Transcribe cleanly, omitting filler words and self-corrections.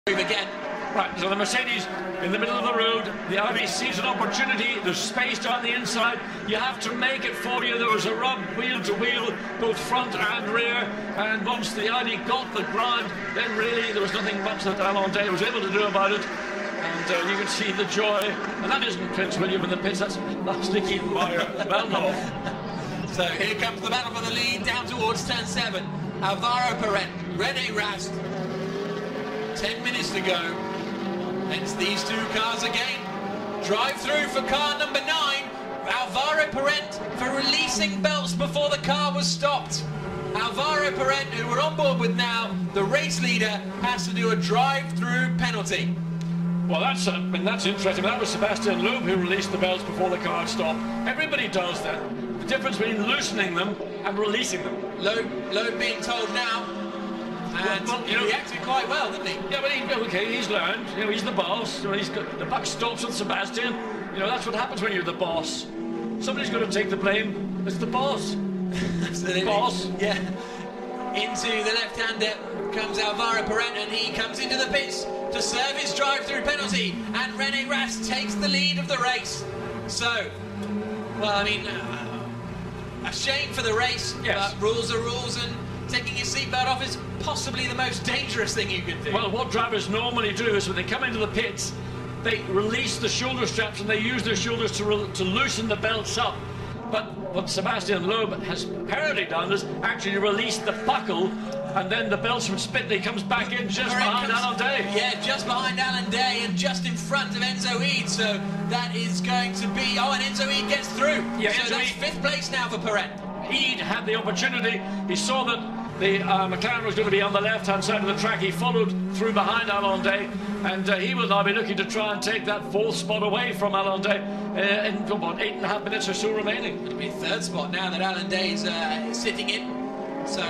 Again. Right, so the Mercedes in the middle of the road, the Audi sees an opportunity, there's space down the inside, you have to make it for you. There was a rub wheel to wheel, both front and rear, and once the Audi got the ground, then really there was nothing much that Alain Day was able to do about it. And you can see the joy, and that isn't Prince William in the pits, that's Nicky Meyer. Well done. So here comes the battle for the lead down towards turn 7. Alvaro Perret, René Rast. 10 minutes to go. Hence these two cars again. Drive through for car number 9. Alvaro Perret for releasing belts before the car was stopped. Alvaro Perret, who we're on board with now, the race leader, has to do a drive-through penalty. Well, that's interesting. That was Sebastian Loeb who released the belts before the car stopped. Everybody does that. The difference between loosening them and releasing them. Loeb being told now. And well, he reacted quite well, didn't he? Yeah, but he's learned. You know, he's the boss. You know, the buck stops with Sebastian. You know, that's what happens when you're the boss. Somebody's got to take the blame. It's the boss. Absolutely. Boss. Yeah. Into the left-hander comes Alvaro Perret, and he comes into the pits to serve his drive-through penalty. And René Rast takes the lead of the race. So, well, I mean, a shame for the race. Yes. But rules are rules, and taking your seatbelt off is possibly the most dangerous thing you can do. Well, what drivers normally do is when they come into the pits, they release the shoulder straps and they use their shoulders to loosen the belts up. But what Sebastian Loeb has apparently done is actually release the buckle, and then the belts from spit. He comes back in just behind Alain Day. Yeah, just behind Alain Day and just in front of Enzo Ede. So that is going to be... Oh, and Enzo Ede gets through. Yeah, so that's 5th place now for Perret. Ede had the opportunity. He saw that the McLaren was going to be on the left-hand side of the track. He followed through behind Alain Day, and he will now be looking to try and take that 4th spot away from Alain Day in about 8.5 minutes or so remaining. It'll be 3rd spot now that Alain Day is sitting in. So